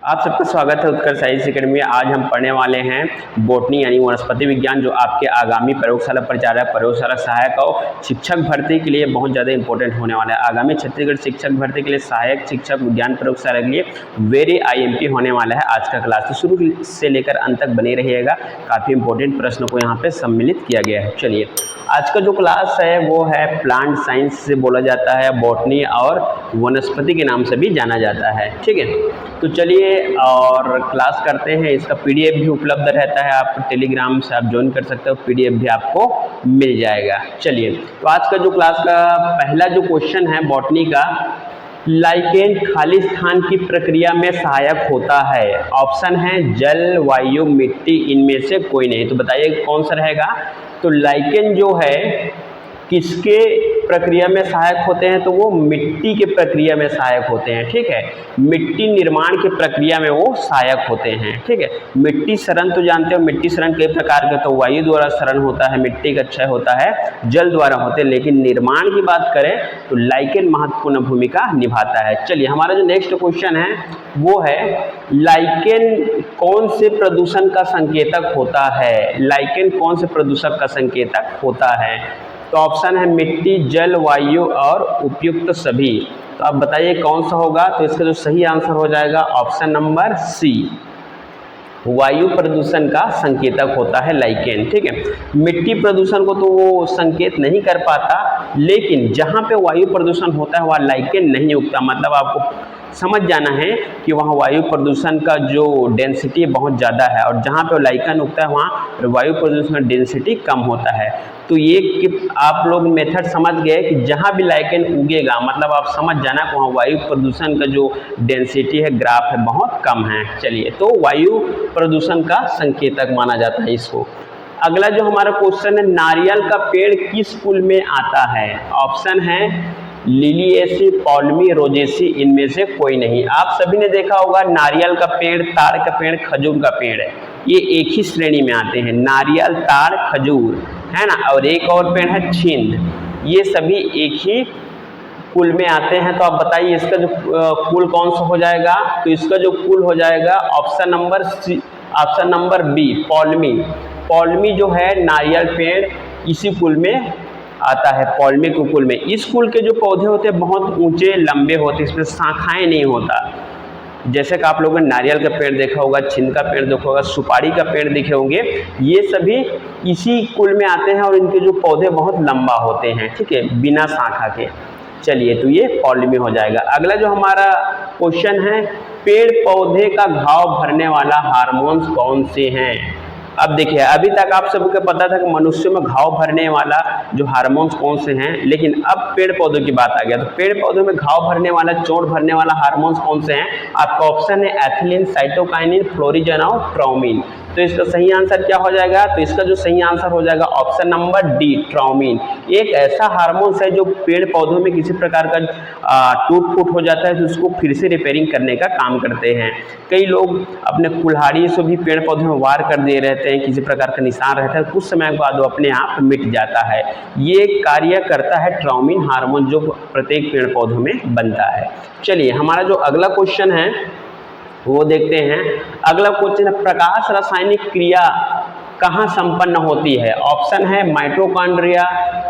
आप सबका स्वागत है उत्कर्ष साइंस अकेडमी में। आज हम पढ़ने वाले हैं बॉटनी यानी वनस्पति विज्ञान, जो आपके आगामी प्रयोगशाला प्रचारक, प्रयोगशाला सहायक और शिक्षक भर्ती के लिए बहुत ज़्यादा इंपॉर्टेंट होने वाला है। आगामी छत्तीसगढ़ शिक्षक भर्ती के लिए सहायक शिक्षक विज्ञान प्रयोगशाला के लिए वेरी IMP होने वाला है। आज का क्लास तो शुरू से लेकर अंत तक बने रहिएगा, काफ़ी इंपॉर्टेंट प्रश्न को यहाँ पर सम्मिलित किया गया है। चलिए, आज का जो क्लास है वो है प्लांट साइंस से बोला जाता है, बॉटनी और वनस्पति के नाम से भी जाना जाता है। ठीक है, तो चलिए और क्लास करते हैं। इसका PDF भी उपलब्ध रहता है, आप टेलीग्राम से आप ज्वाइन कर सकते हो, PDF भी आपको मिल जाएगा। चलिए, तो आज का जो क्लास का पहला जो क्वेश्चन है बॉटनी का, लाइकेन खाली स्थान की प्रक्रिया में सहायक होता है। ऑप्शन है जल, वायु, मिट्टी, इनमें से कोई नहीं। तो बताइए कौन सा रहेगा। तो लाइकेन जो है किसके प्रक्रिया में सहायक होते हैं, तो वो मिट्टी के प्रक्रिया में सहायक होते हैं। ठीक है, मिट्टी निर्माण की प्रक्रिया में वो सहायक होते हैं। ठीक है, मिट्टी शरण तो जानते हो, मिट्टी शरण कई प्रकार के, तो वायु द्वारा शरण होता है, मिट्टी का क्षय होता है, जल द्वारा होते हैं, लेकिन निर्माण की बात करें तो लाइकेन महत्वपूर्ण भूमिका निभाता है। चलिए, हमारा जो नेक्स्ट क्वेश्चन है वो है लाइकेन कौन से प्रदूषण का संकेतक होता है। लाइकेन कौन से प्रदूषक का संकेतक होता है। तो ऑप्शन है मिट्टी, जल, वायु और उपयुक्त सभी। तो आप बताइए कौन सा होगा। तो इसका जो सही आंसर हो जाएगा ऑप्शन नंबर सी, वायु प्रदूषण का संकेतक होता है लाइकेन। ठीक है, मिट्टी प्रदूषण को तो वो संकेत नहीं कर पाता, लेकिन जहाँ पे वायु प्रदूषण होता है वहाँ लाइकेन नहीं उगता। मतलब आपको समझ जाना है कि वहाँ वायु प्रदूषण का जो डेंसिटी बहुत ज़्यादा है, और जहाँ पे लाइकेन उगता है वहाँ वायु प्रदूषण का डेंसिटी कम होता है। तो ये कि आप लोग मेथड समझ गए कि जहाँ भी लाइकेन उगेगा, मतलब आप समझ जाना कि वहाँ वायु प्रदूषण का जो डेंसिटी है, ग्राफ है, बहुत कम है। चलिए, तो वायु प्रदूषण का संकेतक माना जाता है इसको। अगला जो हमारा क्वेश्चन है, नारियल का पेड़ किस कुल में आता है। ऑप्शन है लिलिएसी, पॉल्मी, रोजेसी, इनमें से कोई नहीं। आप सभी ने देखा होगा नारियल का पेड़, ताड़ का पेड़, खजूर का पेड़ है, ये एक ही श्रेणी में आते हैं। नारियल, ताड़, खजूर है ना, और एक और पेड़ है छिंद, ये सभी एक ही कुल में आते हैं। तो आप बताइए इसका जो कुल कौन सा हो जाएगा। तो इसका जो कुल हो जाएगा option number C, option number B, पॉल्मी। पॉल्मी जो है नारियल पेड़ इसी कुल में आता है, पॉल्मी के कुल में। इस कुल के जो पौधे होते हैं बहुत ऊंचे लंबे होते हैं, इसमें शाखाएं नहीं होता। जैसे कि आप लोगों ने नारियल का पेड़ देखा होगा, छिंद का पेड़ देखा होगा, सुपारी का पेड़ देखे होंगे, ये सभी इसी कुल में आते हैं और इनके जो पौधे बहुत लंबा होते हैं। ठीक है, बिना शाखा के। चलिए, तो ये पॉल्मी हो जाएगा। अगला जो हमारा क्वेश्चन है, पेड़ पौधे का घाव भरने वाला हार्मोन्स कौन से हैं। अब देखिए, अभी तक आप सबको पता था कि मनुष्य में घाव भरने वाला जो हार्मोन्स कौन से हैं, लेकिन अब पेड़ पौधों की बात आ गया। तो पेड़ पौधों में घाव भरने वाला, चोट भरने वाला हार्मोन्स कौन से हैं। आपका ऑप्शन है एथिलीन, साइटोकाइनिन, फ्लोरिजन और ट्राउमिन। तो इसका सही आंसर क्या हो जाएगा। तो इसका जो सही आंसर हो जाएगा ऑप्शन नंबर डी, ट्राउमिन। एक ऐसा हार्मोन्स है जो पेड़ पौधों में किसी प्रकार का टूट फूट हो जाता है तो उसको फिर से रिपेयरिंग करने का काम करते हैं। कई लोग अपने कुल्हाड़ी से भी पेड़ पौधों में वार कर दे रहते हैं, किसी प्रकार का निशान रहता है, कुछ समय बाद वो अपने आप मिट जाता है। ये कार्य करता है ट्राउमिन हार्मोन, जो प्रत्येक पेड़ पौधों में बनता है। चलिए, हमारा जो अगला क्वेश्चन है वो देखते हैं। अगला क्वेश्चन है, प्रकाश रासायनिक क्रिया कहाँ संपन्न होती है। ऑप्शन है माइटोकॉन्ड्रिया,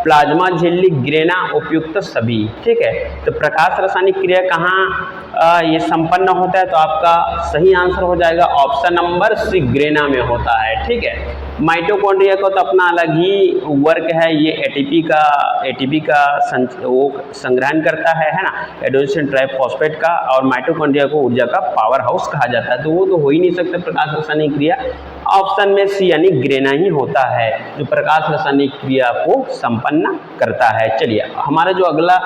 प्लाज्मा झिल्ली, ग्रेना, उपयुक्त सभी। ठीक है, तो प्रकाश रासायनिक क्रिया कहाँ ये संपन्न होता है। तो आपका सही आंसर हो जाएगा ऑप्शन नंबर सी, ग्रेना में होता है। ठीक है, माइटोकॉन्ड्रिया का तो अपना अलग ही वर्क है, ये एटीपी का वो संग्रहण करता है ना, एडेनोसिन ट्राइफॉस्फेट का, और माइटोकॉन्ड्रिया को ऊर्जा का पावर हाउस कहा जाता है। तो वो तो हो ही नहीं सकता प्रकाश रासायनिक क्रिया। ऑप्शन में सी यानी ग्रेना ही होता है जो प्रकाश रासायनिक क्रिया को संपन्न करता है। चलिए, हमारा जो अगला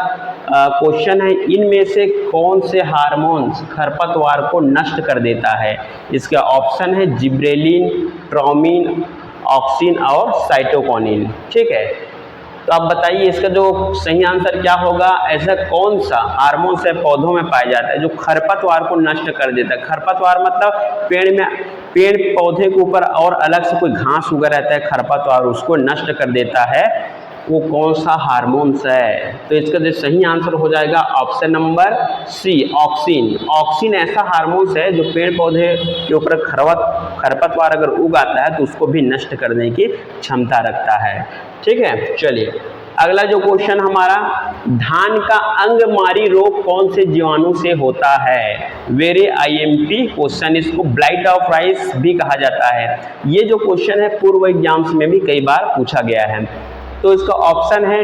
क्वेश्चन है, इनमें से कौन से हार्मोन्स खरपतवार को नष्ट कर देता है। इसका ऑप्शन है जिब्रेलिन, ट्राउमिन, ऑक्सिन और साइटोकिनिन। ठीक है, तो आप बताइए इसका जो सही आंसर क्या होगा। ऐसा कौन सा हार्मोन्स है पौधों में पाया जाता है जो खरपतवार को नष्ट कर देता है। खरपतवार मतलब पेड़ पौधे के ऊपर और अलग से कोई घास उगा रहता है, खरपतवार उसको नष्ट कर देता है। वो कौन सा हार्मोन्स है? तो इसका जो सही आंसर हो जाएगा option number C, auxin. Auxin ऐसा हार्मोन्स है जो पेड़ पौधे के ऊपर खरपतवार अगर उग आता है तो उसको भी नष्ट करने की क्षमता रखता है। ठीक है, चलिए अगला जो क्वेश्चन हमारा, धान का अंगमारी रोग कौन से जीवाणु से होता है? वेरी आईएमपी क्वेश्चन, इसको ब्लाइट ऑफ राइस भी कहा जाता है। ये जो क्वेश्चन है पूर्व एग्जाम्स में भी कई बार पूछा गया है। तो इसका ऑप्शन है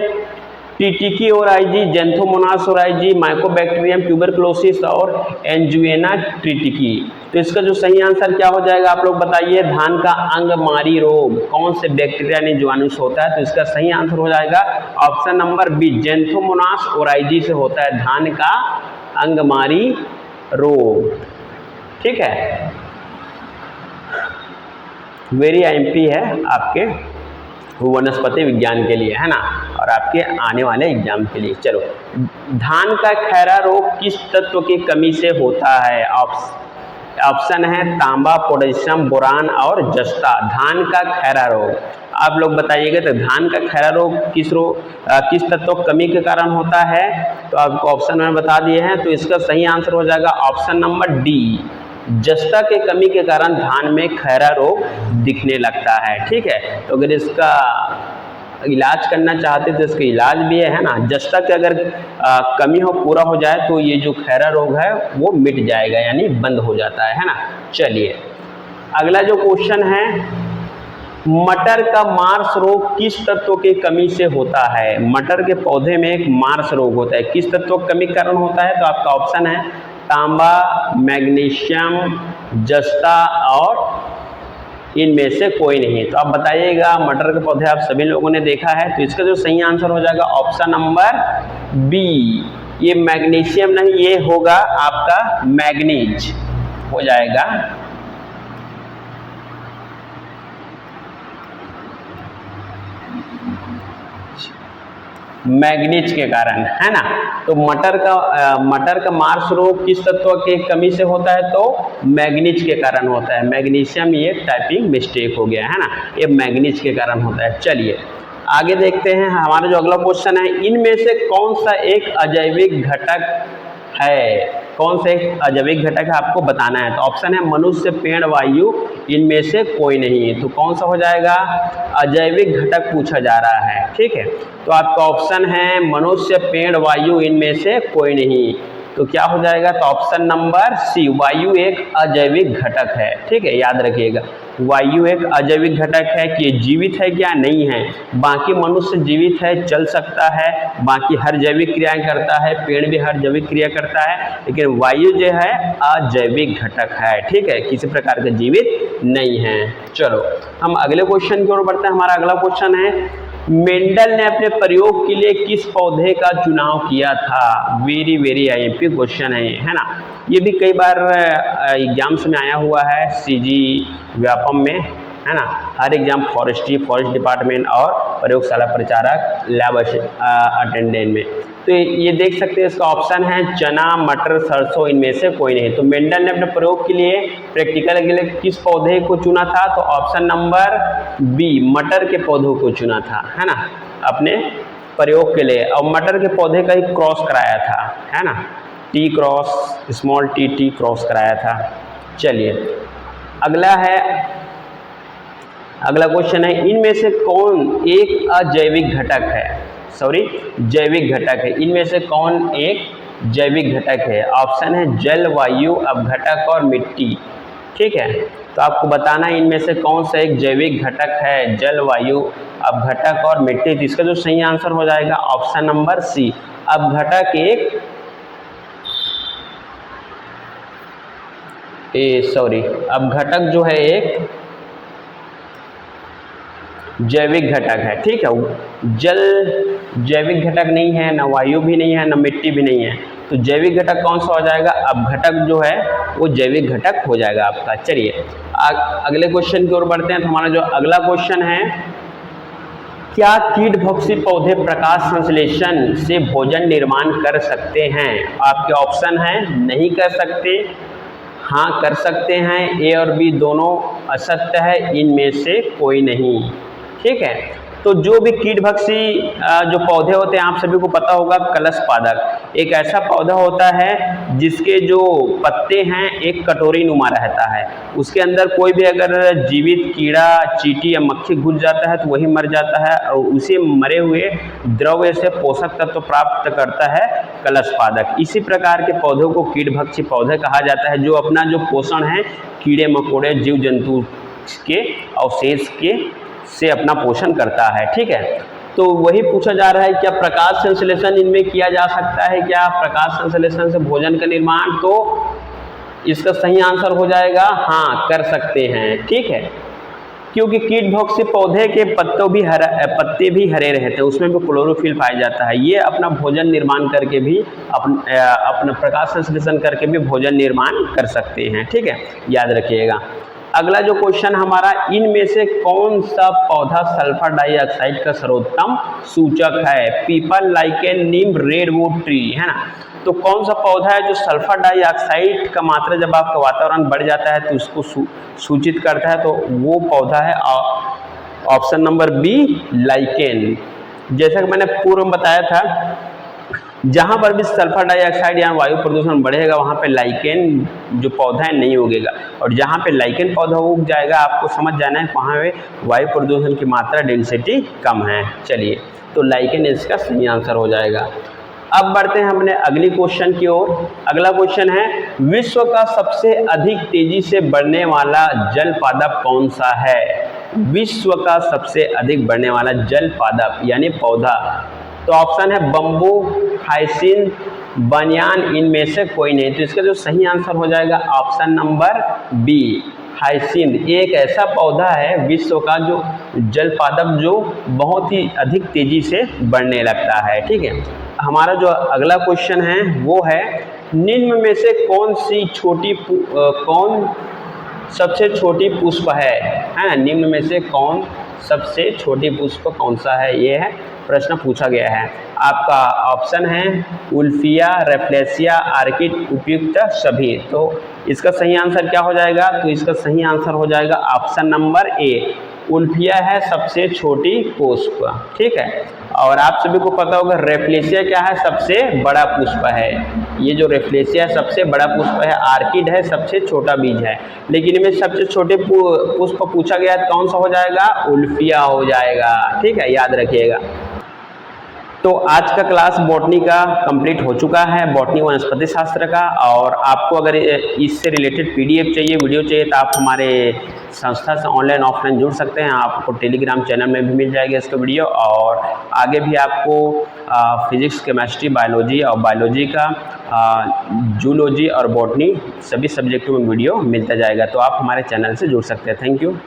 टीटिकी oryzae, Xanthomonas oryzae, Mycobacterium tuberculosis और एंजुएना ट्रिटिकी। तो इसका जो सही आंसर क्या हो जाएगा आप लोग बताइए? धान का अंगमारी रोग कौन से बैक्टीरिया ने जीवाणु से होता है? तो इसका सही आंसर हो जाएगा option number B, Xanthomonas oryzae से होता है धान का अंगमारी रोग। ठीक है, वेरी आईएमपी है आपके वनस्पति विज्ञान के लिए, है ना, और आपके आने वाले एग्जाम के लिए। चलो, धान का खैरा रोग किस तत्व की कमी से होता है? ऑप्शन है तांबा, पोटेशियम, बोरान और जस्ता। धान का खैरा रोग आप लोग बताइएगा। तो धान का खैरा रोग किस तत्व की कमी के कारण होता है? तो आपको ऑप्शन में बता दिए हैं। तो इसका सही आंसर हो जाएगा ऑप्शन नंबर डी, जस्ता के कमी के कारण धान में खैरा रोग दिखने लगता है। ठीक है, तो अगर इसका इलाज करना चाहते तो इसका इलाज भी है ना। जस्ता की अगर कमी पूरा हो जाए तो ये जो खैरा रोग है वो मिट जाएगा, यानी बंद हो जाता है ना। चलिए अगला जो क्वेश्चन है, मटर का मार्स रोग किस तत्व की कमी से होता है? मटर के पौधे में एक मार्स रोग होता है, किस तत्व की कमी के कारण होता है? तो आपका ऑप्शन है तांबा, मैग्नीशियम, जस्ता और इनमें से कोई नहीं। तो आप बताइएगा, मटर के पौधे आप सभी लोगों ने देखा है। तो इसका जो सही आंसर हो जाएगा ऑप्शन नंबर बी, ये मैग्नीशियम नहीं, ये होगा आपका मैग्नीज हो जाएगा। मैग्नीज के कारण, है ना। तो मटर का मार्स रोग किस तत्व की कमी से होता है? तो मैग्नीज के कारण होता है। मैग्नीशियम ये टाइपिंग मिस्टेक हो गया है ना, ये मैग्नीज के कारण होता है। चलिए आगे देखते हैं, हमारा जो अगला क्वेश्चन है, इनमें से कौन सा एक अजैविक घटक है? कौन सा एक अजैविक घटक है आपको बताना है। तो ऑप्शन है मनुष्य, पेड़, वायु, इनमें से कोई नहीं। तो कौन सा हो जाएगा? अजैविक घटक पूछा जा रहा है। ठीक है, तो आपका ऑप्शन है मनुष्य, पेड़, वायु, इनमें से कोई नहीं। तो क्या हो जाएगा? तो ऑप्शन नंबर सी, वायु एक अजैविक घटक है। ठीक है, याद रखिएगा, वायु एक अजैविक घटक है। कि जीवित है क्या? नहीं है। बाकी मनुष्य जीवित है, चल सकता है, बाकी हर जैविक क्रियाएं करता है, पेड़ भी हर जैविक क्रिया करता है, लेकिन वायु जो है अजैविक घटक है। ठीक है, किसी प्रकार का जीवित नहीं है। चलो हम अगले क्वेश्चन की ओर बढ़ते हैं। हमारा अगला क्वेश्चन है, मेंडल ने अपने प्रयोग के लिए किस पौधे का चुनाव किया था? वेरी आईएमपी क्वेश्चन है ना। ये भी कई बार एग्जाम्स में आया हुआ है, सीजी व्यापम में, है ना। हर एग्जाम फॉरेस्ट डिपार्टमेंट और प्रयोगशाला प्रचारक लैब अटेंडेंट में। तो ये देख सकते हैं, इसका ऑप्शन है चना, मटर, सरसों, इनमें से कोई नहीं। तो मेंडल ने अपने प्रयोग के लिए प्रैक्टिकल के लिए किस पौधे को चुना था? तो ऑप्शन नंबर बी, मटर के पौधों को चुना था, है ना, अपने प्रयोग के लिए। और मटर के पौधे का ही क्रॉस कराया था, है ना, T cross, small T cross कराया था। चलिए अगला क्वेश्चन है, इनमें से कौन एक अजैविक घटक है? जैविक घटक है। इनमें से कौन एक जैविक घटक है? ऑप्शन है जल, वायु, अपघटक और मिट्टी। ठीक है, तो आपको बताना है इनमें से कौन सा एक जैविक घटक है, जल, वायु, अपघटक और मिट्टी। तो इसका जो सही आंसर हो जाएगा ऑप्शन नंबर सी, अपघटक अपघटक जो है एक जैविक घटक है। ठीक है, जल जैविक घटक नहीं है, ना वायु भी नहीं है, ना मिट्टी भी नहीं है। तो जैविक घटक कौन सा हो जाएगा? अपघटक जो है वो जैविक घटक हो जाएगा आपका। चलिए अगले क्वेश्चन की ओर बढ़ते हैं। तो हमारा जो अगला क्वेश्चन है, क्या कीट भक्षी पौधे प्रकाश संश्लेषण से भोजन निर्माण कर सकते हैं? आपके ऑप्शन है नहीं कर सकते, हाँ कर सकते हैं, ए और बी दोनों असत्य है, इनमें से कोई नहीं। ठीक है, तो जो भी कीटभक्षी जो पौधे होते हैं आप सभी को पता होगा, कलश पादप एक ऐसा पौधा होता है जिसके जो पत्ते हैं एक कटोरी नुमा रहता है। उसके अंदर कोई भी अगर जीवित कीड़ा, चींटी या मक्खी घुस जाता है तो वही मर जाता है और उसे मरे हुए द्रव्य से पोषक तत्व प्राप्त करता है कलश पादप। इसी प्रकार के पौधों को कीटभक्षी पौधे कहा जाता है, जो अपना जो पोषण है कीड़े मकोड़े जीव जंतु के अवशेष के से अपना पोषण करता है। ठीक है, तो वही पूछा जा रहा है क्या प्रकाश संश्लेषण इनमें किया जा सकता है, क्या प्रकाश संश्लेषण से भोजन का निर्माण, तो इसका सही आंसर हो जाएगा हाँ, कर सकते हैं। ठीक है, क्योंकि कीटभक्षी पौधे के पत्ते भी हरे रहते हैं, उसमें भी क्लोरोफिल पाया जाता है। ये अपना भोजन निर्माण करके भी अपना प्रकाश संश्लेषण करके भी भोजन निर्माण कर सकते हैं। ठीक है, याद रखिएगा। अगला जो क्वेश्चन हमारा, इनमें से कौन सा पौधा सल्फर डाइऑक्साइड का सर्वोत्तम सूचक है? पीपल, लाइकेन, नीम, रेडवुड ट्री, है ना। तो कौन सा पौधा है जो सल्फर डाइऑक्साइड का मात्रा जब आपका वातावरण बढ़ जाता है तो उसको सूचित करता है? तो वो पौधा है ऑप्शन नंबर बी, लाइकेन। जैसा कि मैंने पूर्व में बताया था, जहाँ पर भी सल्फर डाइऑक्साइड या वायु प्रदूषण बढ़ेगा वहाँ पे लाइकेन जो पौधा है नहीं उगेगा, और जहाँ पे लाइकेन पौधा उग जाएगा आपको समझ जाना है वहाँ पे वायु प्रदूषण की मात्रा डेंसिटी कम है। चलिए, तो लाइकेन इसका सही आंसर हो जाएगा। अब बढ़ते हैं अपने अगली क्वेश्चन की ओर। अगला क्वेश्चन है, विश्व का सबसे अधिक तेजी से बढ़ने वाला जल पादप कौन सा है? विश्व का सबसे अधिक बढ़ने वाला जल पादप यानी पौधा, तो ऑप्शन है बम्बू, हाइसिंथ, बनियान, इनमें से कोई नहीं। तो इसका जो सही आंसर हो जाएगा ऑप्शन नंबर बी, हाइसिंथ। एक ऐसा पौधा है विश्व का जो जल पादप जो बहुत ही अधिक तेजी से बढ़ने लगता है। ठीक है, हमारा जो अगला क्वेश्चन है वो है, निम्न में से कौन सबसे छोटी पुष्प है? निम्न में से कौन सबसे छोटी पुष्प कौन सा है? ये है प्रश्न पूछा गया है। आपका ऑप्शन है उल्फिया, रेफ्लेसिया, आर्किड, उपयुक्त सभी। तो इसका सही आंसर क्या हो जाएगा? तो इसका सही आंसर हो जाएगा ऑप्शन नंबर ए, उल्फिया है सबसे छोटी पुष्प। ठीक है, और आप सभी को पता होगा रेफ्लेसिया क्या है? सबसे बड़ा पुष्प है। ये जो रेफ्लेसिया सबसे बड़ा पुष्प है, आर्किड है सबसे छोटा बीज है, लेकिन इनमें सबसे छोटे पुष्प पूछा गया तो कौन सा हो जाएगा? उल्फिया हो जाएगा। ठीक है, याद रखिएगा। तो आज का क्लास बॉटनी का कंप्लीट हो चुका है, बॉटनी वनस्पति शास्त्र का। और आपको अगर इससे रिलेटेड पीडीएफ चाहिए, वीडियो चाहिए, तो आप हमारे संस्था से ऑनलाइन ऑफलाइन जुड़ सकते हैं। आपको टेलीग्राम चैनल में भी मिल जाएगा इसका वीडियो, और आगे भी आपको फिजिक्स, केमिस्ट्री, बायोलॉजी और बायोलॉजी का जूलॉजी और बॉटनी सभी सब्जेक्टों में वीडियो मिलता जाएगा। तो आप हमारे चैनल से जुड़ सकते हैं। Thank you.